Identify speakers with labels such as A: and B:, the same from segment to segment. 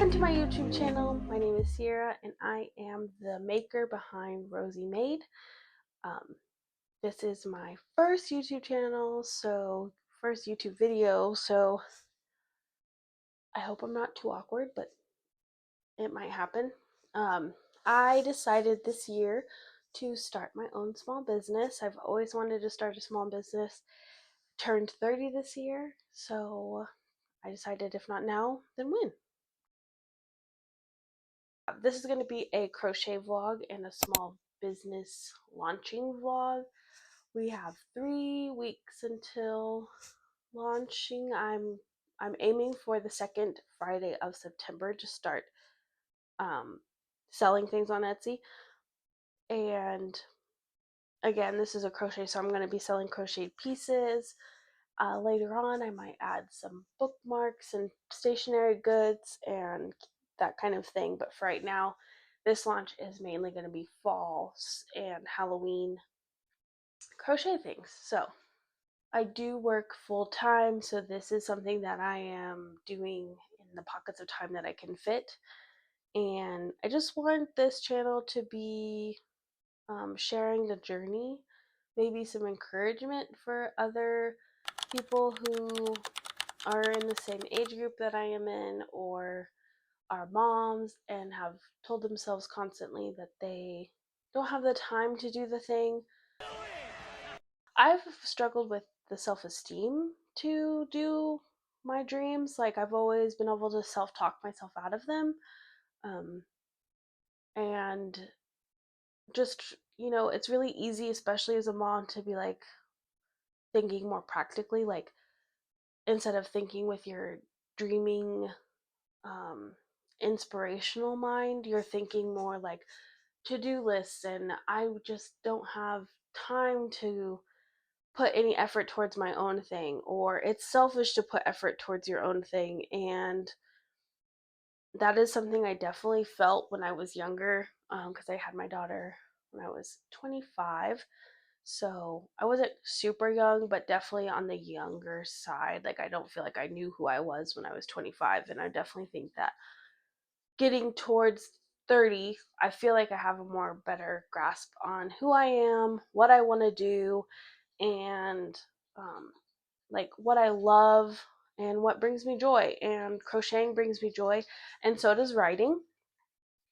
A: Welcome to my YouTube channel. My name is Sierra and I am the maker behind Roseymade. This is my first YouTube channel, first YouTube video, so I hope I'm not too awkward, but it might happen. I decided this year to start my own small business. I've always wanted to start a small business. Turned 30 this year, so I decided if not now, then when. This is going to be a crochet vlog and a small business launching vlog. We have 3 weeks until launching. I'm aiming for the second Friday of September to start selling things on Etsy. And again, this is a crochet, so I'm going to be selling crocheted pieces. Later on, I might add some bookmarks and stationery goods and that kind of thing. But for right now, this launch is mainly going to be fall and Halloween crochet things. So I do work full time, so this is something that I am doing in the pockets of time that I can fit. And I just want this channel to be sharing the journey, maybe some encouragement for other people who are in the same age group that I am in, or are moms and have told themselves constantly that they don't have the time to do the thing. I've struggled with the self-esteem to do my dreams. Like, I've always been able to self-talk myself out of them. And just, it's really easy, especially as a mom, to be like thinking more practically, like instead of thinking with your dreaming inspirational mind, you're thinking more like to-do lists, and I just don't have time to put any effort towards my own thing, or it's selfish to put effort towards your own thing. And that is something I definitely felt when I was younger, because I had my daughter when I was 25. So I wasn't super young, but definitely on the younger side. Like, I don't feel like I knew who I was when I was 25. And I definitely think that getting towards 30, I feel like I have a more better grasp on who I am, what I want to do, and like what I love and what brings me joy. And crocheting brings me joy, and so does writing.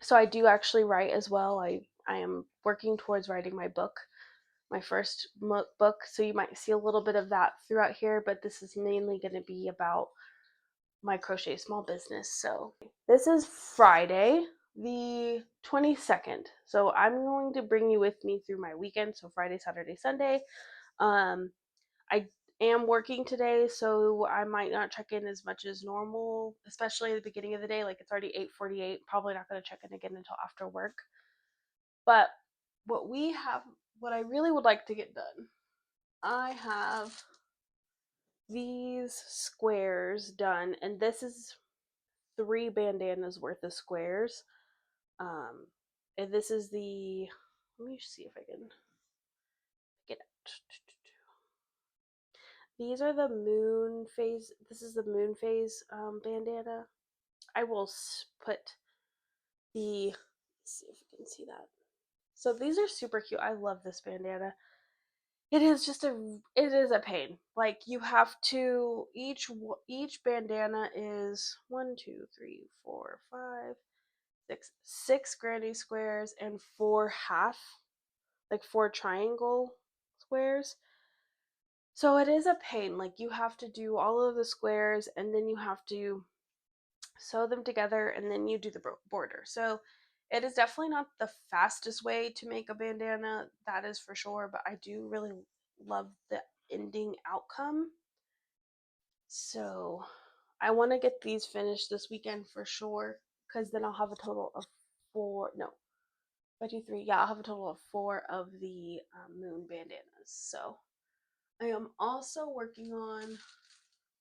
A: So I do actually write as well. I am working towards writing my book, my first book. So you might see a little bit of that throughout here, but this is mainly going to be about my crochet small business. So this is Friday the 22nd. So I'm going to bring you with me through my weekend. So Friday, Saturday, Sunday. I am working today, so I might not check in as much as normal, especially at the beginning of the day. Like, it's already 8:48. Probably not going to check in again until after work. But what I really would like to get done, I have these squares done, and this is 3 bandanas worth of squares. And this is let me see if I can get it. These are the moon phase. This is the moon phase bandana. I will put let's see if you can see that. So these are super cute. I love this bandana. It is a pain. Like, you have to, each bandana is 1, 2, 3, 4, 5, 6 granny squares and 4 4 triangle squares. So it is a pain. Like, you have to do all of the squares, and then you have to sew them together, and then you do the border. So it is definitely not the fastest way to make a bandana, that is for sure, but I do really love the ending outcome. So I want to get these finished this weekend for sure, because then I'll have a total of 4, no, 23, yeah, I'll have a total of 4 of the moon bandanas. So I am also working on,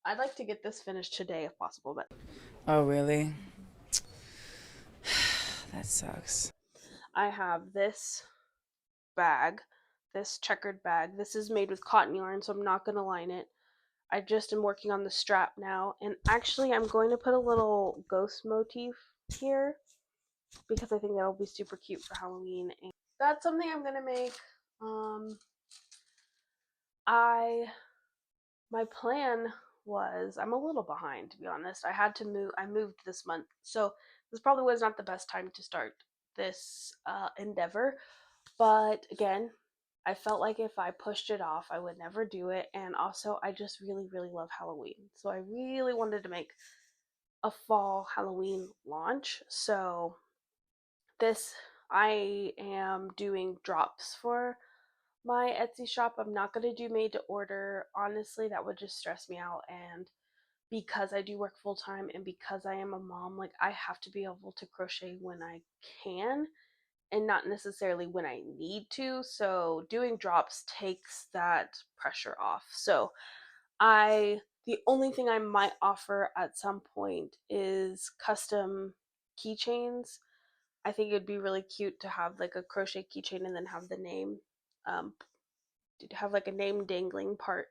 A: I'd like to get this finished today if possible, but
B: Oh, really? That sucks.
A: I have this bag, this checkered bag. This is made with cotton yarn, so I'm not going to line it. I just am working on the strap now, and actually I'm going to put a little ghost motif here because I think that'll be super cute for Halloween. And that's something I'm gonna make. Um, I my plan was I'm a little behind, to be honest. I had to move. I moved this month, so this probably was not the best time to start this endeavor. But again, I felt like if I pushed it off, I would never do it. And also, I just really, really love Halloween, so I really wanted to make a fall Halloween launch. So this I am doing drops for my Etsy shop. I'm not going to do made to order. Honestly, that would just stress me out. And because I do work full time and because I am a mom, like I have to be able to crochet when I can and not necessarily when I need to. So doing drops takes that pressure off. So the only thing I might offer at some point is custom keychains. I think it'd be really cute to have like a crochet keychain and then have the name, um, have like a name dangling part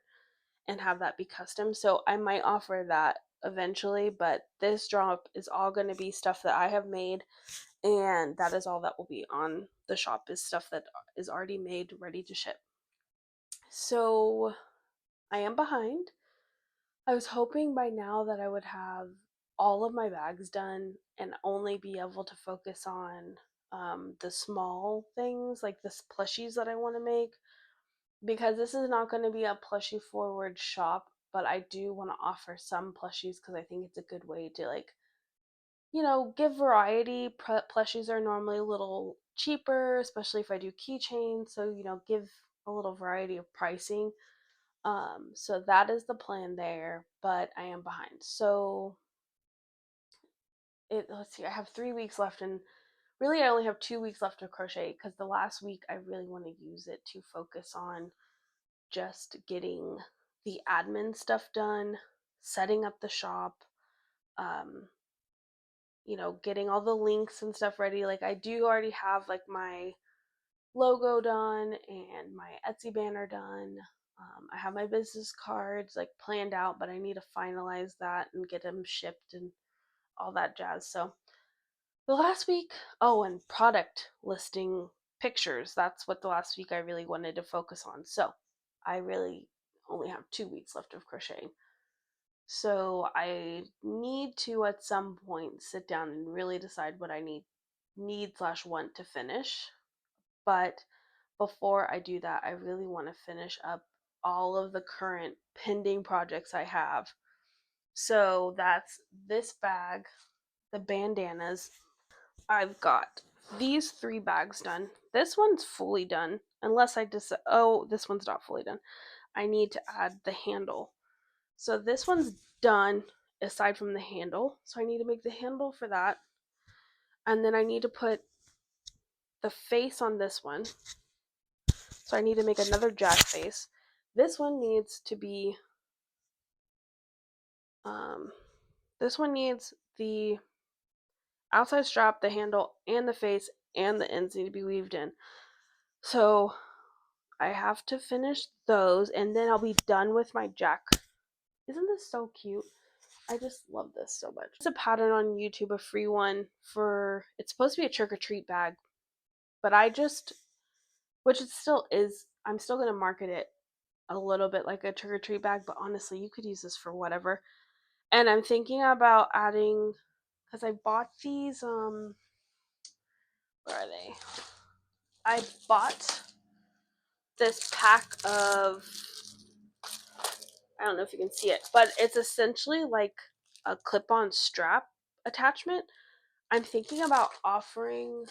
A: and have that be custom. So I might offer that eventually, but this drop is all going to be stuff that I have made, and that is all that will be on the shop is stuff that is already made, ready to ship. So I am behind. I was hoping by now that I would have all of my bags done and only be able to focus on the small things like the plushies that I want to make, because this is not going to be a plushie forward shop, but I do want to offer some plushies because I think it's a good way to give variety. Plushies are normally a little cheaper, especially if I do keychains, so give a little variety of pricing. So that is the plan there, but I am behind. So let's see, I have 3 weeks left, and really I only have 2 weeks left to crochet because the last week I really want to use it to focus on just getting the admin stuff done, setting up the shop, um, getting all the links and stuff ready. Like I do already have like my logo done and my Etsy banner done. I have my business cards like planned out, but I need to finalize that and get them shipped and all that jazz. So the last week, oh, and product listing pictures. That's what the last week I really wanted to focus on. So I really only have 2 weeks left of crocheting. So I need to at some point sit down and really decide what I need/want to finish. But before I do that, I really want to finish up all of the current pending projects I have. So that's this bag, the bandanas. I've got these 3 bags done. This one's fully done, unless oh, this one's not fully done. I need to add the handle. So this one's done aside from the handle. So I need to make the handle for that. And then I need to put the face on this one. So I need to make another jack face. This one needs to be um this one needs the outside strap, the handle, and the face, and the ends need to be weaved in. So I have to finish those and then I'll be done with my jack. Isn't this so cute? I just love this so much. It's a pattern on YouTube, a free one for, it's supposed to be a trick or treat bag, but which it still is, I'm still going to market it a little bit like a trick or treat bag, but honestly, you could use this for whatever. And I'm thinking about adding, because I bought these, where are they? I bought this pack of, I don't know if you can see it, but it's essentially like a clip-on strap attachment. I'm thinking about offering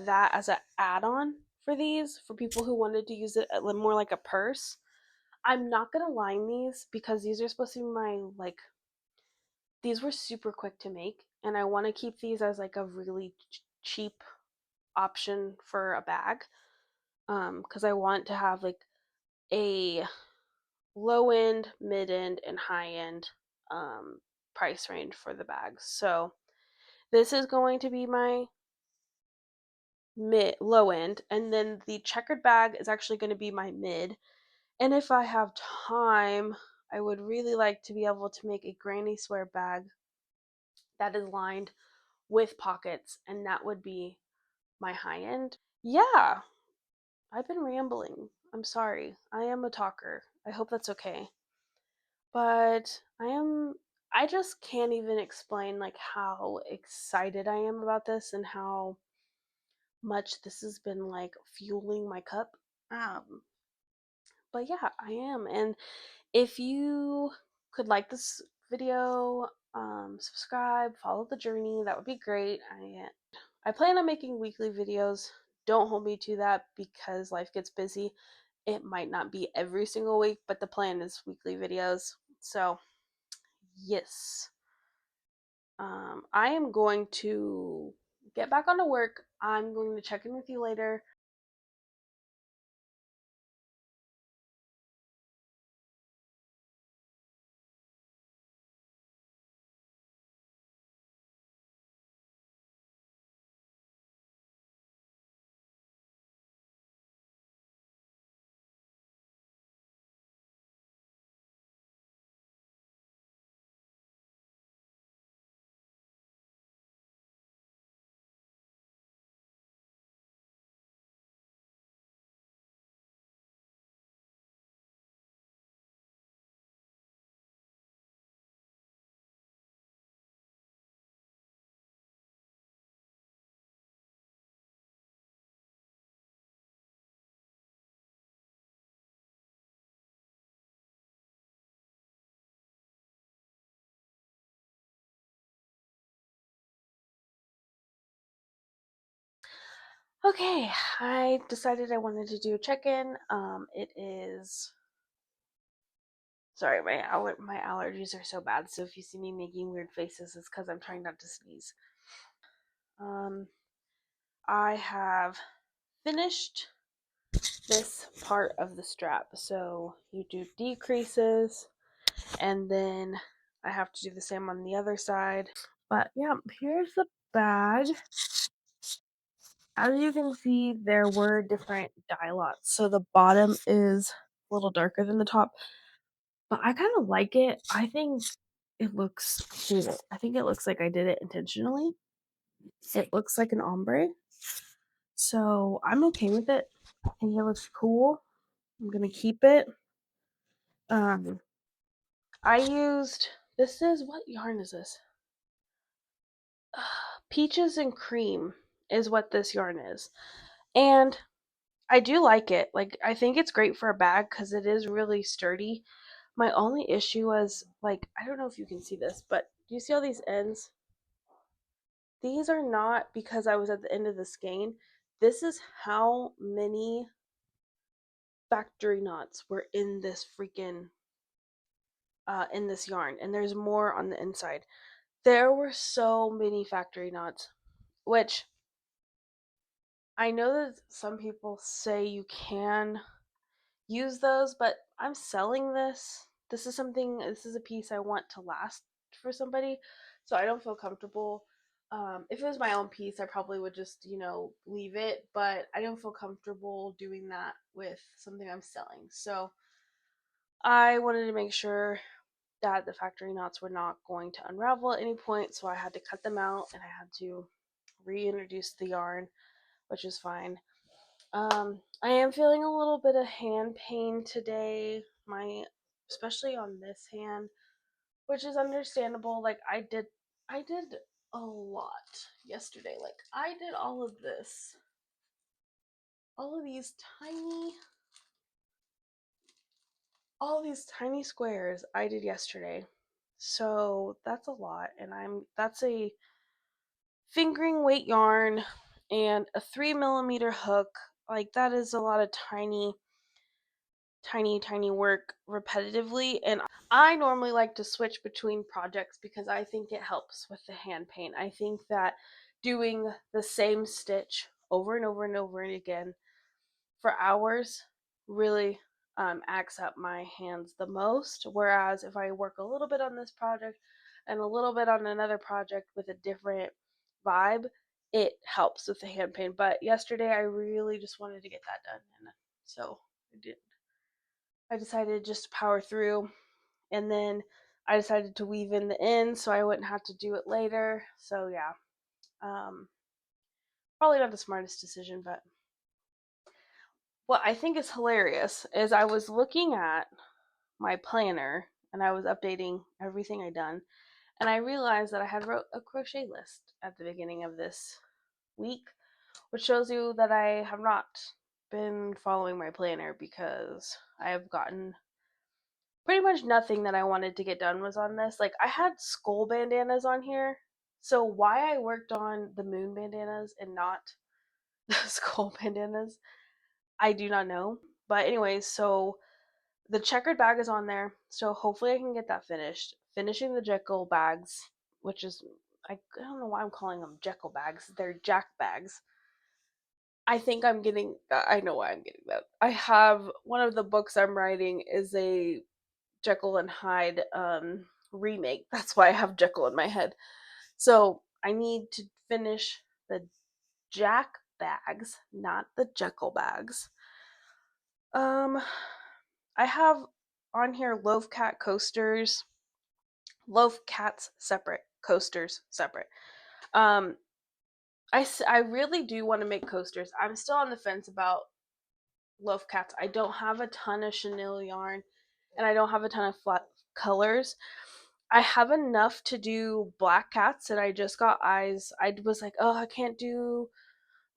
A: that as an add-on for these for people who wanted to use it more like a purse. I'm not gonna line these because these are supposed to be these were super quick to make, and I want to keep these as like a really cheap option for a bag. Because I want to have like a low end, mid end, and high end price range for the bags. So this is going to be my mid low end, and then the checkered bag is actually going to be my mid. And if I have time, I would really like to be able to make a granny square bag that is lined with pockets, and that would be my high end. Yeah, I've been rambling. I'm sorry. I am a talker. I hope that's okay. But I just can't even explain like how excited I am about this and how much this has been like fueling my cup. Um but yeah, I am. And if you could like this video, subscribe, follow the journey, that would be great. I plan on making weekly videos. Don't hold me to that because life gets busy. It might not be every single week, but the plan is weekly videos. So, yes. I am going to get back onto work. I'm going to check in with you later. Okay, I decided I wanted to do a check-in. It is sorry, my allergies are so bad. So if you see me making weird faces, it's because I'm trying not to sneeze. Um, I have finished this part of the strap. So you do decreases, and then I have to do the same on the other side. But yeah, here's the bag. As you can see, there were different dye lots. So the bottom is a little darker than the top, but I kind of like it. I think it looks cool. I think it looks like I did it intentionally. It looks like an ombre. So I'm okay with it. I think it looks cool. I'm gonna keep it. Um, I used this is what yarn is this? Peaches and cream is what this yarn is, and I do like it. Like I think it's great for a bag because it is really sturdy. My only issue was like I don't know if you can see this, but do you see all these ends? These are not because I was at the end of the skein. This is how many factory knots were in this freaking in this yarn, and there's more on the inside. There were so many factory knots, which I know that some people say you can use those, but I'm selling this. This is a piece I want to last for somebody, so I don't feel comfortable. If it was my own piece, I probably would just, leave it, but I don't feel comfortable doing that with something I'm selling. So I wanted to make sure that the factory knots were not going to unravel at any point, so I had to cut them out and I had to reintroduce the yarn, which is fine. I am feeling a little bit of hand pain today, especially on this hand, which is understandable. Like I did a lot yesterday. Like I did all of these tiny squares I did yesterday. So that's a lot, and that's a fingering weight yarn and a 3 millimeter hook. Like that is a lot of tiny work repetitively, and I normally like to switch between projects because I think it helps with the hand pain. I think that doing the same stitch over and over and over and again for hours really acts up my hands the most, whereas if I work a little bit on this project and a little bit on another project with a different vibe, it helps with the hand pain. But yesterday I really just wanted to get that done, and so I decided just to power through. And then I decided to weave in the ends so I wouldn't have to do it later. So yeah, um, probably not the smartest decision, but what I think is hilarious is I was looking at my planner and I was updating everything I'd done, and I realized that I had wrote a crochet list at the beginning of this week, which shows you that I have not been following my planner because I have gotten pretty much nothing that I wanted to get done was on this. Like I had skull bandanas on here. So why I worked on the moon bandanas and not the skull bandanas, I do not know. But anyways, so the checkered bag is on there. So hopefully I can get that finished. Finishing the Jekyll bags, which is I don't know why I'm calling them Jekyll bags. They're Jack bags. I think I'm getting I know why I'm getting that. I have one of the books I'm writing is a Jekyll and Hyde remake. That's why I have Jekyll in my head. So I need to finish the Jack bags, not the Jekyll bags. Um, I have on here Loaf Cat coasters, Loaf Cats separate, coasters separate. Um, I really do want to make coasters. I'm still on the fence about Loaf Cats. I don't have a ton of chenille yarn, and I don't have a ton of flat colors. I have enough to do black cats, and I just got eyes. I was like, oh, I can't do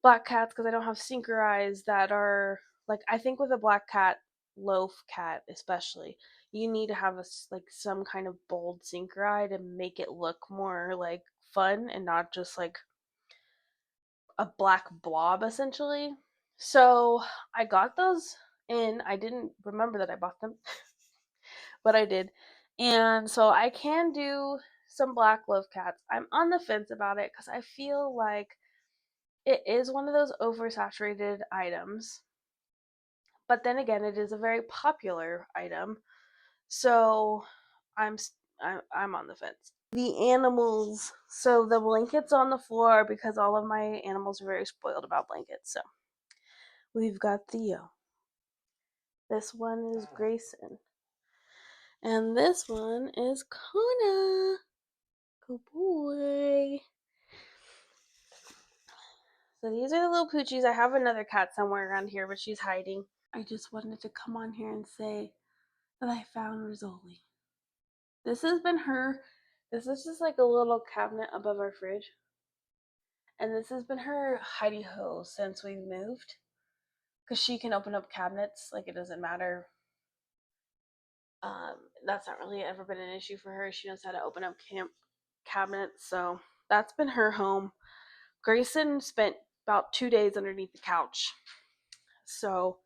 A: black cats because I don't have sinker eyes that are like. I think with a black cat, loaf cat especially, you need to have like some kind of bold sinker eye to make it look more like fun and not just like a black blob essentially. So I got those in. I didn't remember that I bought them, but I did. And so I can do some black love cats. I'm on the fence about it because I feel like it is one of those oversaturated items. But then again, it is a very popular item. So I'm I'm on the fence. The animals. So the blankets on the floor because all of my animals are very spoiled about blankets. So we've got Theo. This one is Grayson. And this one is Kana. Good boy. So these are the little poochies. I have another cat somewhere around here, but she's hiding. I just wanted to come on here and say that I found Rizzoli. This has been her. This is just like a little cabinet above our fridge. And this has been her hidey ho since we moved. Because she can open up cabinets. Like it doesn't matter. That's not really ever been an issue for her. She knows how to open up cabinets. So that's been her home. Grayson spent about 2 days underneath the couch. So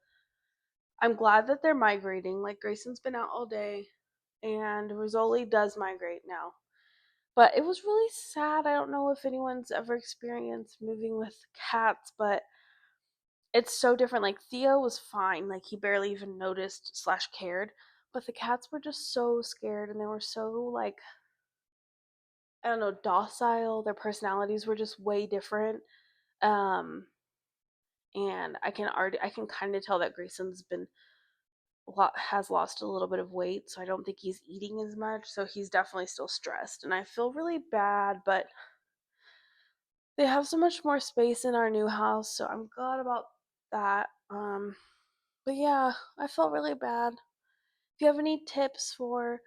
A: I'm glad that they're migrating. Like Grayson's been out all day, and Rizzoli does migrate now. But it was really sad. I don't know if anyone's ever experienced moving with cats, but it's so different. Like Theo was fine. Like he barely even noticed slash cared. But the cats were just so scared and they were so like I don't know, docile. Their personalities were just way different. Um and I can kind of tell that Grayson's been has lost a little bit of weight, so I don't think he's eating as much. So he's definitely still stressed, and I feel really bad. But they have so much more space in our new house, so I'm glad about that. But yeah, I felt really bad. If you have any tips for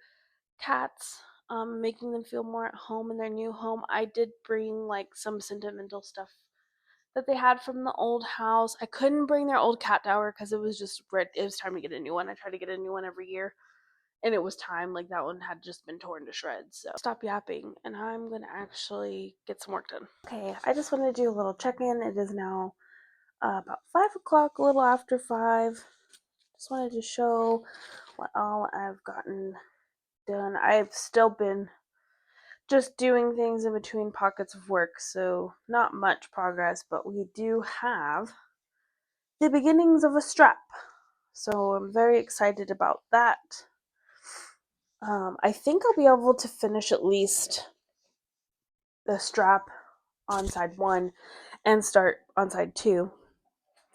A: cats, making them feel more at home in their new home, I did bring like some sentimental stuff that they had from the old house. I couldn't bring their old cat tower because it was just it was time to get a new one. I try to get a new one every year, and it was time. Like that one had just been torn to shreds. So stop yapping, and I'm gonna actually get some work done. Okay, I just wanted to do a little check-in. It is now about 5 o'clock, a little after 5. Just wanted to show what all I've gotten done. I've still been just doing things in between pockets of work, so not much progress, but we do have the beginnings of a strap. So I'm very excited about that. I think I'll be able to finish at least the strap on side 1 and start on side 2.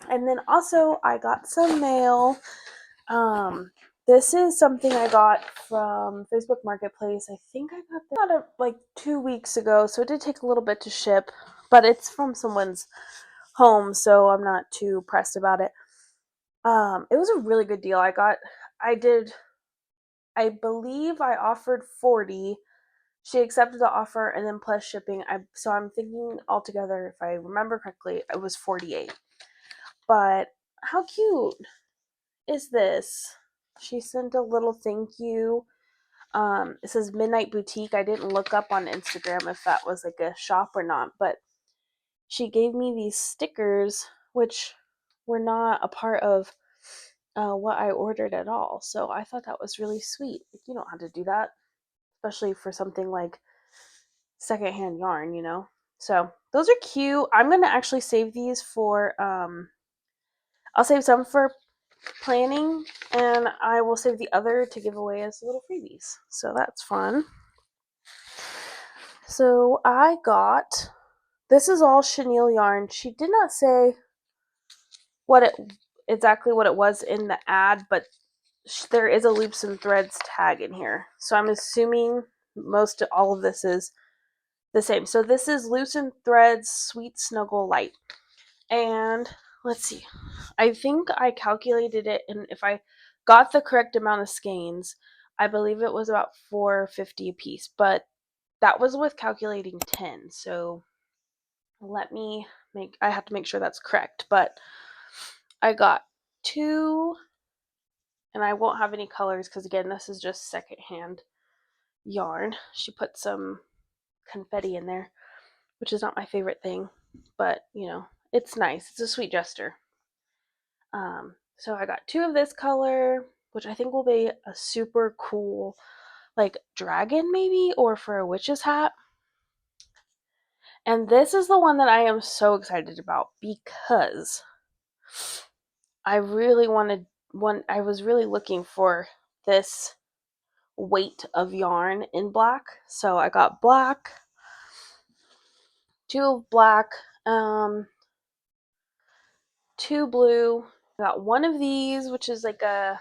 A: And then also I got some mail. This is something I got from Facebook Marketplace. I think I got it like 2 weeks ago, so it did take a little bit to ship, but it's from someone's home, so I'm not too pressed about it. It was a really good deal. I did, I believe I offered 40. She accepted the offer and then plus shipping. So I'm thinking altogether, if I remember correctly, it was 48. But how cute is this? She sent a little thank you. It says Midnight Boutique. I didn't look up on Instagram if that was like a shop or not, but she gave me these stickers, which were not a part of what I ordered at all. So I thought that was really sweet. Like, you don't have to do that, especially for something like secondhand yarn, you know? So those are cute. I'm going to actually save these for, I'll save some for planning and I will save the other to give away as little freebies. So that's fun. So I got, this is all chenille yarn. She did not say what it exactly what it was in the ad, but there is a loops and threads tag in here. So I'm assuming most of all of this is the same. So this is Loose and Threads Sweet Snuggle Light. And let's see. I think I calculated it, and if I got the correct amount of skeins, I believe it was about $4.50 a piece, but that was with calculating 10. So let me I have to make sure that's correct, but I got two, and I won't have any colors because again, this is just secondhand yarn. She put some confetti in there, which is not my favorite thing, but you know, it's nice. It's a sweet gesture. So I got two of this color, which I think will be a super cool, like dragon maybe, or for a witch's hat. And this is the one that I am so excited about because I really wanted one. I was really looking for this weight of yarn in black, so I got black, two of black, two blue. I got one of these, which is like a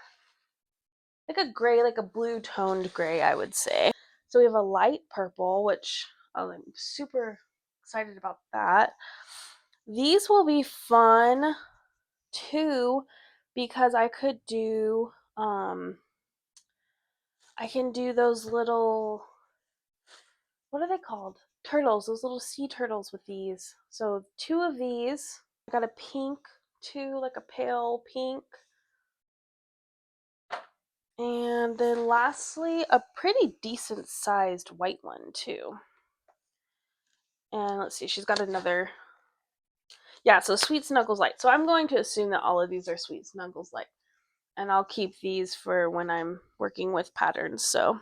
A: gray, like a blue toned gray, I would say. So we have a light purple, which I'm super excited about that. These will be fun too because I can do those little, what are they called? Turtles, those little sea turtles with these. So two of these. I got a pink too, like a pale pink. And then lastly, a pretty decent sized white one too. And let's see, she's got another. Yeah, so Sweet Snuggles Light. So I'm going to assume that all of these are Sweet Snuggles Light. And I'll keep these for when I'm working with patterns. So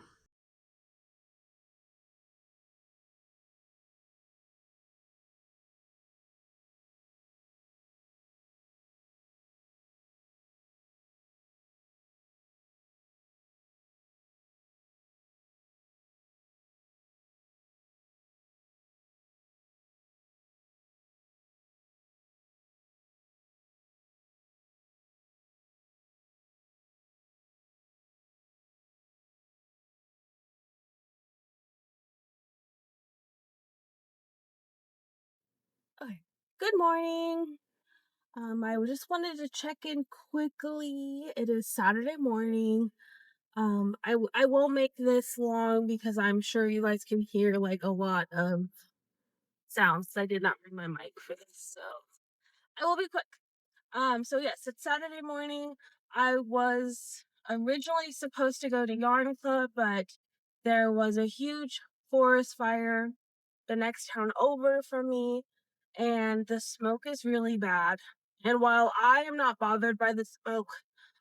A: okay. Good morning. I just wanted to check in quickly. It is Saturday morning. I won't make this long because I'm sure you guys can hear like a lot of sounds. I did not bring my mic for this, so I will be quick. So yes, it's Saturday morning. I was originally supposed to go to Yarn Club, but there was a huge forest fire the next town over from me, and the smoke is really bad. And while I am not bothered by the smoke,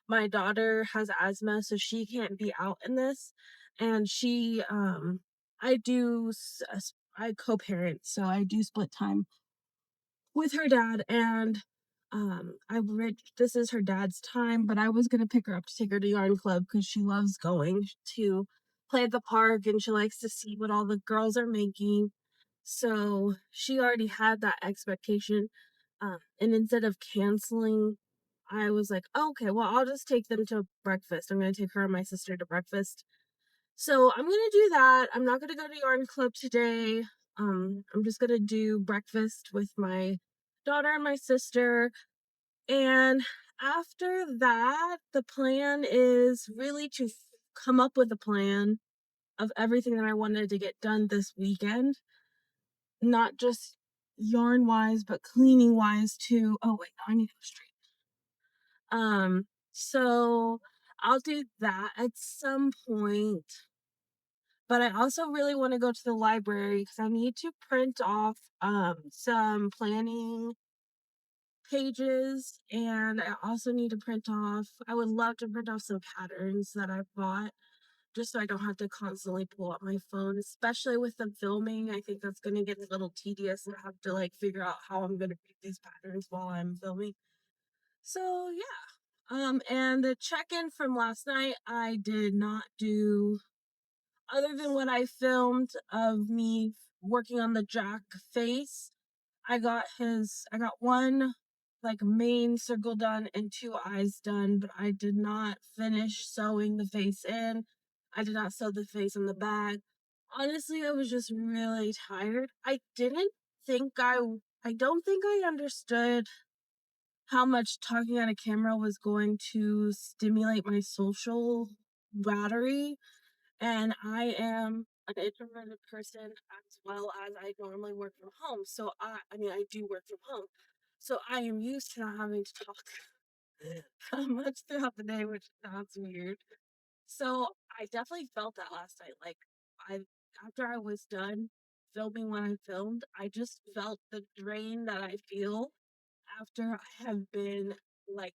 A: my daughter has asthma, so she can't be out in this. And I I co-parent, so I do split time with her dad, and this is her dad's time, but I was gonna pick her up to take her to Yarn Club because she loves going to play at the park and she likes to see what all the girls are making. So she already had that expectation. And instead of canceling I was like, okay, well, I'll just take them to breakfast. I'm going to take her and my sister to breakfast. So I'm going to do that. I'm not going to go to yarn club today. I'm just going to do breakfast with my daughter and my sister. And after that, the plan is really to come up with a plan of everything that I wanted to get done this weekend, not just yarn wise, but cleaning wise too. Oh, wait, no, I need to go straight. So I'll do that at some point. But I also really want to go to the library because I need to print off some planning pages, and I also need to print off, I would love to print off some patterns that I've bought just so I don't have to constantly pull up my phone, especially with the filming. I think that's going to get a little tedious and have to like figure out how I'm going to read these patterns while I'm filming. So yeah. And the check-in from last night, I did not do other than what I filmed of me working on the Jack face. I got one like main circle done and two eyes done, but I did not finish sewing the face in. I did not sew the face in the bag. Honestly, I was just really tired. I don't think I understood how much talking on a camera was going to stimulate my social battery. And I am an introverted person as well as I normally work from home. So I do work from home. So I am used to not having to talk that much throughout the day, which sounds weird. So I definitely felt that last night. Like I after I was done filming what I filmed, I just felt the drain that I feel after I have been like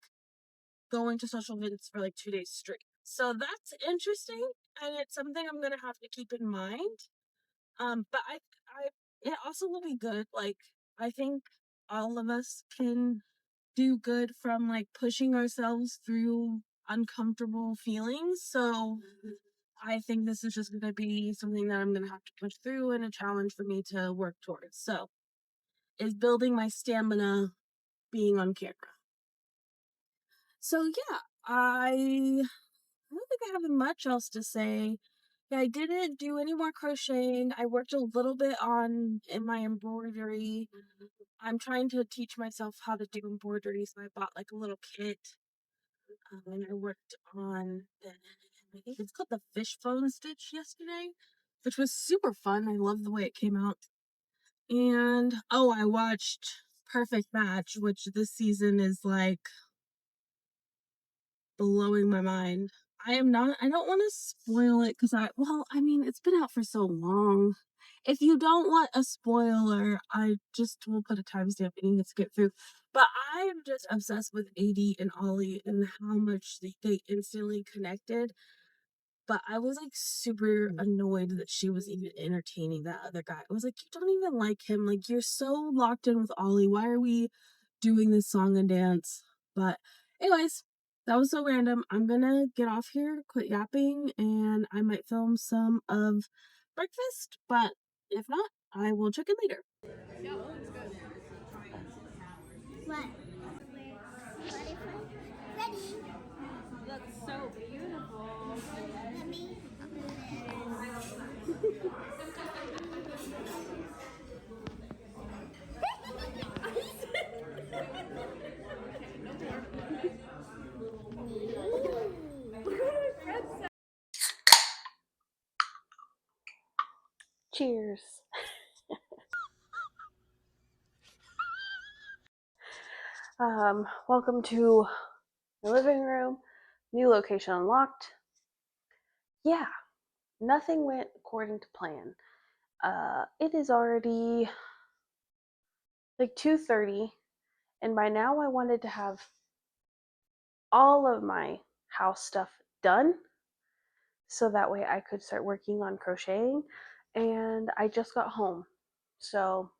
A: going to social events for like 2 days straight. So that's interesting, and it's something I'm gonna have to keep in mind. But it also will be good. Like I think all of us can do good from like pushing ourselves through uncomfortable feelings. So I think this is just gonna be something that I'm gonna have to push through and a challenge for me to work towards. So is building my stamina being on camera. So yeah, I don't think I have much else to say. Yeah, I didn't do any more crocheting. I worked a little bit on in my embroidery. I'm trying to teach myself how to do embroidery, so I bought like a little kit. And I worked on I think it's called the fishbone stitch yesterday, which was super fun. I love the way it came out. And oh, I watched Perfect Match, which this season is like blowing my mind. I don't want to spoil it because I mean, it's been out for so long. If you don't want a spoiler, I just will put a timestamp and you can skip through. But I'm just obsessed with AD and Ollie and how much they instantly connected. But I was like super annoyed that she was even entertaining that other guy. I was like, you don't even like him. Like, you're so locked in with Ollie. Why are we doing this song and dance? But, anyways, that was so random. I'm gonna get off here, quit yapping, and I might film some of breakfast. But if not, I will check in later.
C: What? Ready ready.
A: Looks so beautiful.
C: Let me open this.
A: Cheers. Welcome to the living room. New location unlocked. Yeah, nothing went according to plan. It is already like 2:30, and by now I wanted to have all of my house stuff done so that way I could start working on crocheting. And I just got home, so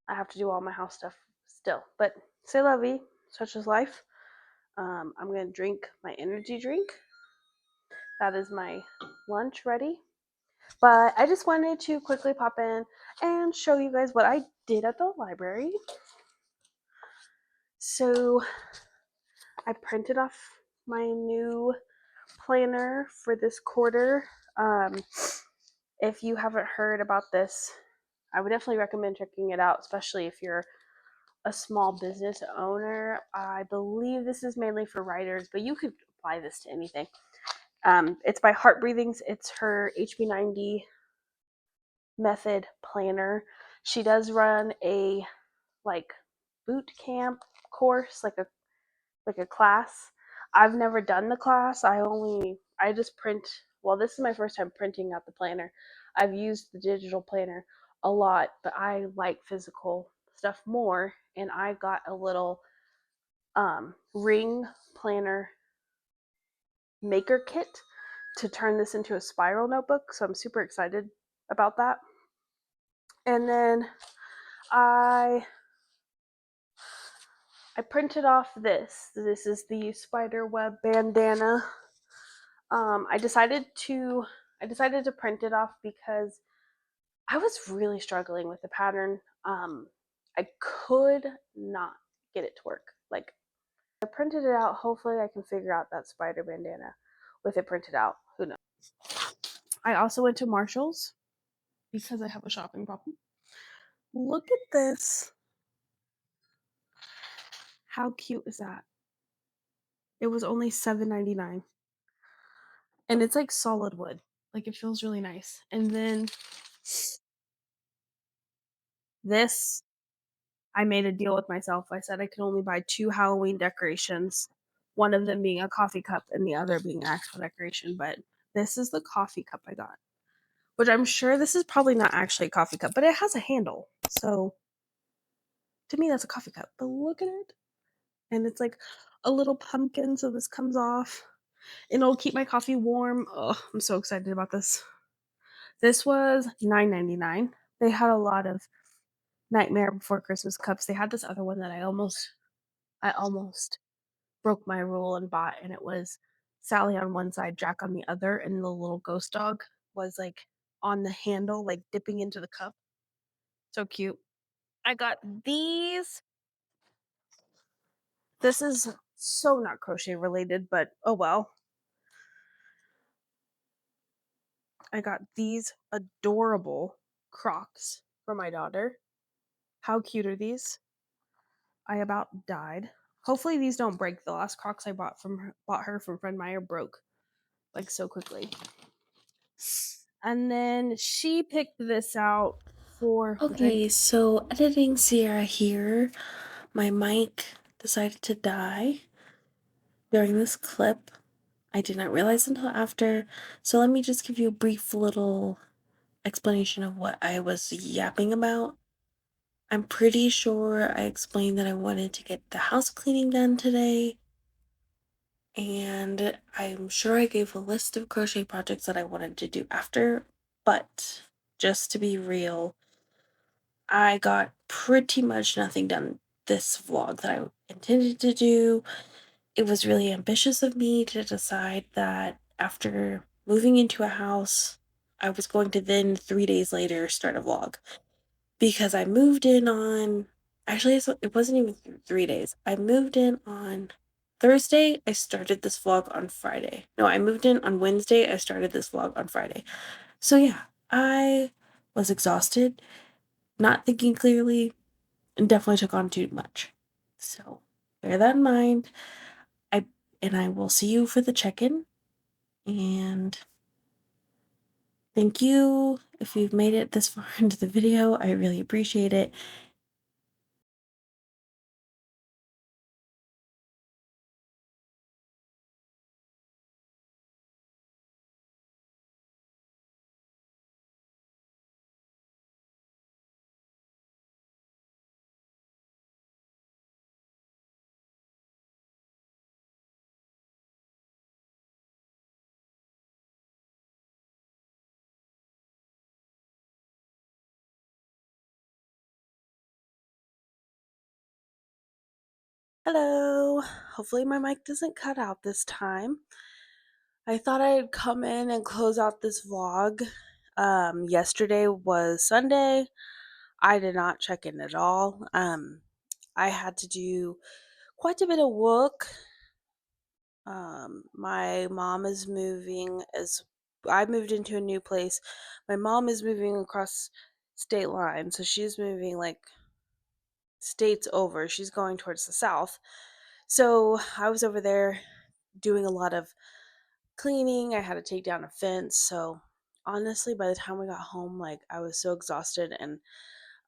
A: I have to do all my house stuff still. But c'est la vie, such is life. I'm gonna drink my energy drink. That is my lunch ready. But I just wanted to quickly pop in and show you guys what I did at the library. So I printed off my new planner for this quarter. Um, if you haven't heard about this, I would definitely recommend checking it out, especially if you're a small business owner. I believe this is mainly for writers, but you could apply this to anything. It's by Heart Breathings. It's her HB90 method planner. She does run a like boot camp course, like a class. I've never done the class. I just print. Well, this is my first time printing out the planner. I've used the digital planner a lot, but I like physical stuff more. And I got a little ring planner maker kit to turn this into a spiral notebook. So I'm super excited about that. And then I I printed off this. This is the spider web bandana. I decided to print it off because I was really struggling with the pattern. I could not get it to work. Like I printed it out. Hopefully, I can figure out that spider bandana with it printed out. Who knows? I also went to Marshall's because I have a shopping problem. Look at this. How cute is that? It was only $7.99. And it's like solid wood. Like it feels really nice. And then this, I made a deal with myself. I said I could only buy 2 Halloween decorations, one of them being a coffee cup and the other being an actual decoration. But this is the coffee cup I got, which I'm sure this is probably not actually a coffee cup, but it has a handle. So to me, that's a coffee cup. But look at it. And it's like a little pumpkin. So this comes off and it'll keep my coffee warm. Oh, I'm so excited about this. This was $9.99. They had a lot of Nightmare Before Christmas cups. They had this other one that I almost broke my rule and bought, and it was Sally on one side, Jack on the other, and the little ghost dog was like on the handle, like dipping into the cup. So cute. I got these. This is so not crochet related, but oh well. I got these adorable Crocs for my daughter. How cute are these? I about died. Hopefully these don't break. The last Crocs I bought her from Friend Meyer broke like so quickly. And then she picked this out for
D: Okay, so editing Sierra here. My mic decided to die during this clip. I did not realize until after. So let me just give you a brief little explanation of what I was yapping about. I'm pretty sure I explained that I wanted to get the house cleaning done today. And I'm sure I gave a list of crochet projects that I wanted to do after. But just to be real, I got pretty much nothing done this vlog that I intended to do. It was really ambitious of me to decide that after moving into a house, I was going to then 3 days later start a vlog. Because I moved in on, actually, it wasn't even 3 days. I moved in on Thursday. I started this vlog on Friday. No, I moved in on Wednesday. I started this vlog on Friday. So yeah, I was exhausted, not thinking clearly, and definitely took on too much. So bear that in mind. I will see you for the check-in. And thank you if you've made it this far into the video. I really appreciate it.
A: Hello. Hopefully my mic doesn't cut out this time. I thought I'd come in and close out this vlog. Yesterday was Sunday. I did not check in at all. I had to do quite a bit of work My mom is moving as I moved into a new place. My mom is moving across state line, so she's moving like states over. She's going towards the south. So I was over there doing a lot of cleaning. I had to take down a fence. So honestly, by the time we got home, like I was so exhausted and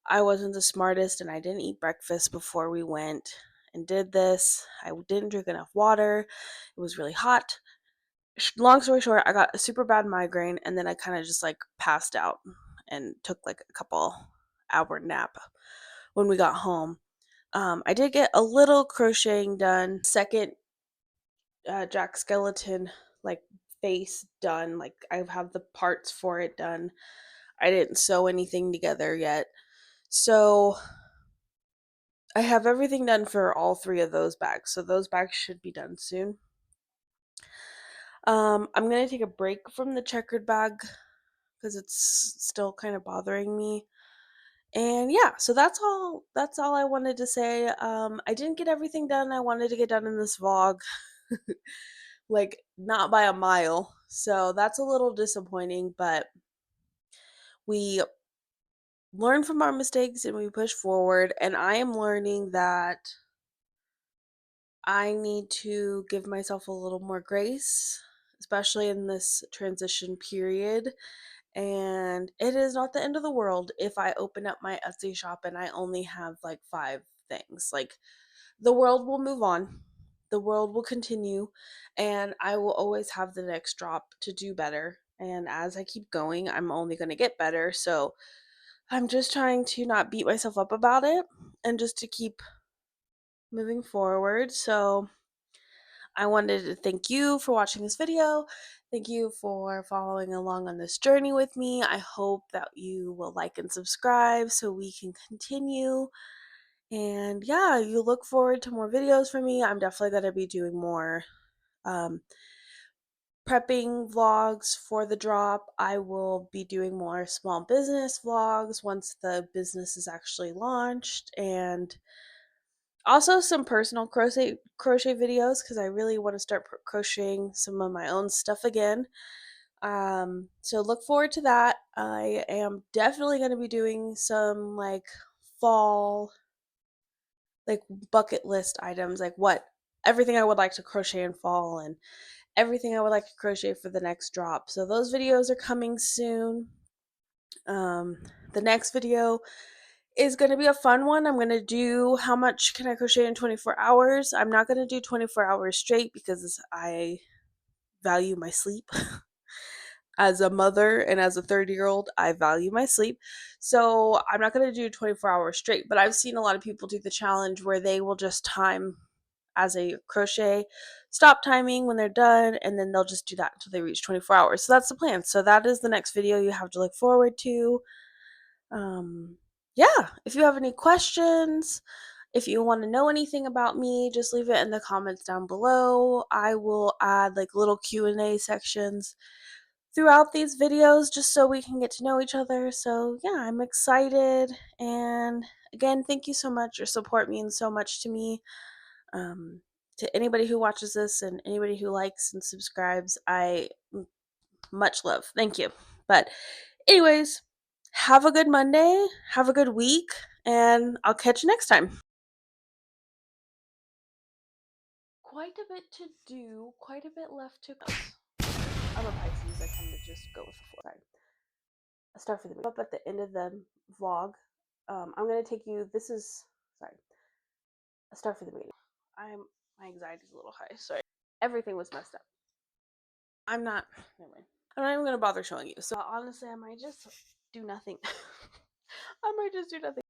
A: I wasn't the smartest and I didn't eat breakfast before we went and did this. I didn't drink enough water. It was really hot. Long story short, I got a super bad migraine and then I kind of just like passed out and took like a couple hour nap when we got home. I did get a little crocheting done. Second Jack Skeleton like face done. Like I have the parts for it done. I didn't sew anything together yet. So I have everything done for all three of those bags. So those bags should be done soon. I'm gonna take a break from the checkered bag because it's still kind of bothering me. And yeah, so that's all I wanted to say. I didn't get everything done I wanted to get done in this vlog. Like not by a mile. So that's a little disappointing, but we learn from our mistakes and we push forward. And I am learning that I need to give myself a little more grace, especially in this transition period. And it is not the end of the world if I open up my Etsy shop and I only have like 5 things. Like the world will move on, the world will continue, and I will always have the next drop to do better. And as I keep going, I'm only going to get better. So I'm just trying to not beat myself up about it and just to keep moving forward. So I wanted to thank you for watching this video. Thank you for following along on this journey with me. I hope that you will like and subscribe so we can continue. And yeah, you look forward to more videos from me. I'm definitely going to be doing more um, prepping vlogs for the drop. I will be doing more small business vlogs once the business is actually launched, and also some personal crochet videos because I really want to start crocheting some of my own stuff again. So look forward to that. I am definitely going to be doing some like fall like bucket list items, like what everything I would like to crochet in fall and everything I would like to crochet for the next drop. So those videos are coming soon. The next video is going to be a fun one. I'm going to do how much can I crochet in 24 hours. I'm not going to do 24 hours straight because I value my sleep. As a mother and as a 30-year-old, I value my sleep. So I'm not going to do 24 hours straight, but I've seen a lot of people do the challenge where they will just time as a crochet, stop timing when they're done, and then they'll just do that until they reach 24 hours. So that's the plan. So that is the next video you have to look forward to. Yeah, if you have any questions, if you want to know anything about me, just leave it in the comments down below. I will add like little Q&A sections throughout these videos just so we can get to know each other. So yeah, I'm excited. And again, thank you so much. Your support means so much to me. To anybody who watches this and anybody who likes and subscribes, I much love. Thank you. But anyways, have a good Monday, have a good week, and I'll catch you next time. Quite a bit to do, quite a bit left to go. I'm a Pisces, I tend to just go with the flow. Sorry. A start for the up at the end of the vlog. I'm gonna take you. This is sorry. A start for the meeting. My anxiety's a little high. Sorry. Everything was messed up. I'm not. Never mind. I'm not even gonna bother showing you. So honestly, I might just do nothing. I might just do nothing.